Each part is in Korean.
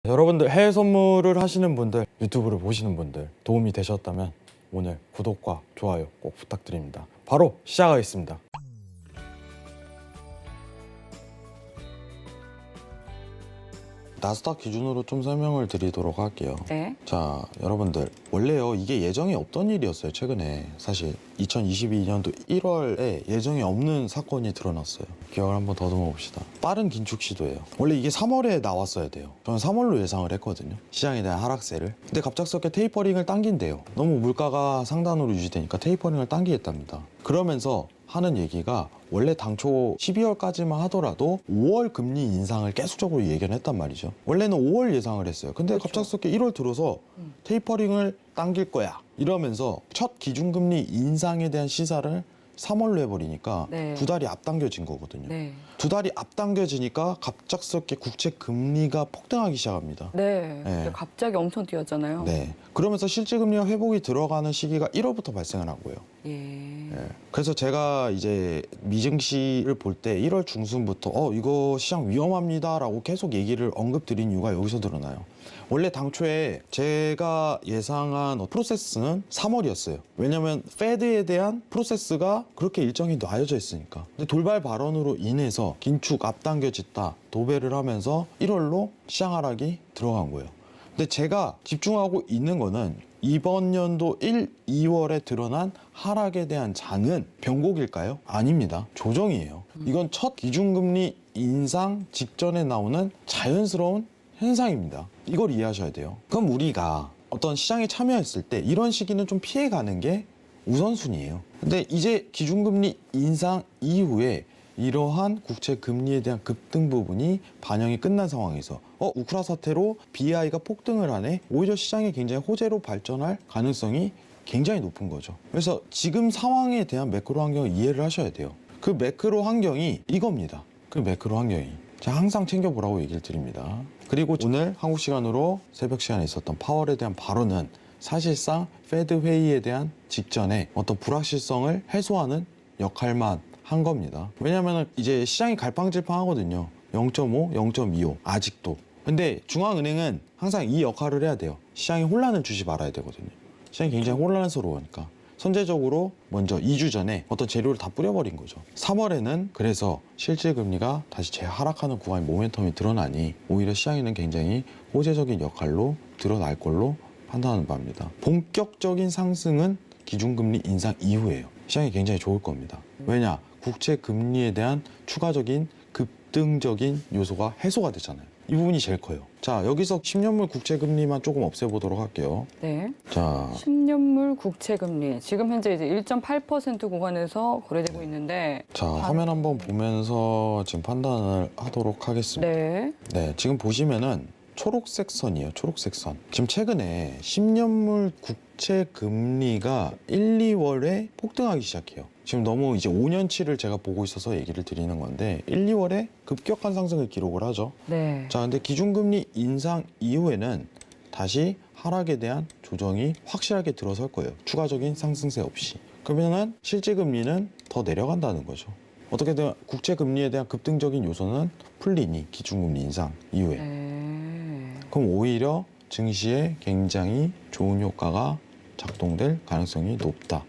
여러분들 해외 선물을 하시는 분들, 유튜브를 보시는 분들 도움이 되셨다면 오늘 구독과 좋아요 꼭 부탁드립니다. 바로 시작하겠습니다. 나스닥 기준으로 좀 설명을 드리도록 할게요. 네. 자, 여러분들 원래요 이게 예정이 없던 일이었어요. 최근에 사실 2022년도 1월에 예정이 없는 사건이 드러났어요. 기억을 한번 더듬어 봅시다. 빠른 긴축 시도예요. 원래 이게 3월에 나왔어야 돼요. 저는 3월로 예상을 했거든요. 시장에 대한 하락세를. 근데 갑작스럽게 테이퍼링을 당긴대요. 너무 물가가 상단으로 유지되니까 테이퍼링을 당기겠답니다. 그러면서 하는 얘기가 원래 당초 12월까지만 하더라도 5월 금리 인상을 계속적으로 예견을 했단 말이죠. 원래는 5월 예상을 했어요. 근데 그렇죠. 갑작스럽게 1월 들어서 테이퍼링을 당길 거야 이러면서 첫 기준금리 인상에 대한 시사를 3월로 해버리니까 네. 두 달이 앞당겨진 거거든요. 네. 두 달이 앞당겨지니까 갑작스럽게 국채 금리가 폭등하기 시작합니다. 네. 네. 갑자기 엄청 뛰었잖아요. 네. 그러면서 실질금리가 회복이 들어가는 시기가 1월부터 발생을 한 거예요. 예. 예. 그래서 제가 이제 미증시를 볼 때 1월 중순부터 이거 시장 위험합니다라고 계속 얘기를 언급드린 이유가 여기서 드러나요. 원래 당초에 제가 예상한 프로세스는 3월이었어요. 왜냐면 페드에 대한 프로세스가 그렇게 일정이 놔여져 있으니까. 근데 돌발 발언으로 인해서 긴축 앞당겨졌다 도배를 하면서 1월로 시장 하락이 들어간 거예요. 근데 제가 집중하고 있는 거는 이번 연도 1, 2월에 드러난 하락에 대한 장은 변곡일까요? 아닙니다. 조정이에요. 이건 첫 기준금리 인상 직전에 나오는 자연스러운 현상입니다. 이걸 이해하셔야 돼요. 그럼 우리가 어떤 시장에 참여했을 때 이런 시기는 좀 피해가는 게 우선순위예요. 근데 이제 기준금리 인상 이후에 이러한 국채 금리에 대한 급등 부분이 반영이 끝난 상황에서 우크라 사태로 BI가 폭등을 하네. 오히려 시장이 굉장히 호재로 발전할 가능성이 굉장히 높은 거죠. 그래서 지금 상황에 대한 매크로 환경을 이해를 하셔야 돼요. 그 매크로 환경이 이겁니다. 그 매크로 환경이 제가 항상 챙겨보라고 얘기를 드립니다. 그리고 오늘 한국 시간으로 새벽 시간에 있었던 파월에 대한 발언은 사실상 페드 회의에 대한 직전에 어떤 불확실성을 해소하는 역할만 한 겁니다. 왜냐하면 이제 시장이 갈팡질팡하거든요. 0.5, 0.25 아직도. 근데 중앙은행은 항상 이 역할을 해야 돼요. 시장에 혼란을 주지 말아야 되거든요. 시장이 굉장히 혼란스러우니까 선제적으로 먼저 2주 전에 어떤 재료를 다 뿌려버린 거죠. 3월에는 그래서 실질금리가 다시 재하락하는 구간의 모멘텀이 드러나니 오히려 시장에는 굉장히 호재적인 역할로 드러날 걸로 판단하는 바입니다. 본격적인 상승은 기준금리 인상 이후예요. 시장이 굉장히 좋을 겁니다. 왜냐? 국채 금리에 대한 추가적인 급등적인 요소가 해소가 되잖아요. 이 부분이 제일 커요. 자, 여기서 10년물 국채 금리만 조금 없애보도록 할게요. 네. 자, 10년물 국채 금리 지금 현재 이제 1.8% 구간에서 거래되고 있는데 자, 화면 한번 보면서 지금 판단을 하도록 하겠습니다. 네. 네, 지금 보시면은 초록색 선이에요. 초록색 선. 지금 최근에 10년물 국채 금리가 1, 2월에 폭등하기 시작해요. 지금 너무 이제 5년치를 제가 보고 있어서 얘기를 드리는 건데 1, 2월에 급격한 상승을 기록을 하죠. 네. 자, 근데 기준금리 인상 이후에는 다시 하락에 대한 조정이 확실하게 들어설 거예요. 추가적인 상승세 없이. 그러면은 실질금리는 더 내려간다는 거죠. 어떻게든 국채금리에 대한 급등적인 요소는 풀리니 기준금리 인상 이후에. 네. 그럼 오히려 증시에 굉장히 좋은 효과가 작동될 가능성이 높다.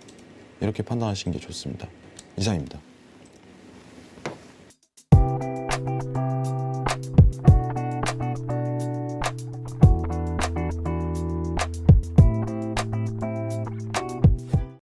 이렇게 판단하시는 게 좋습니다. 이상입니다.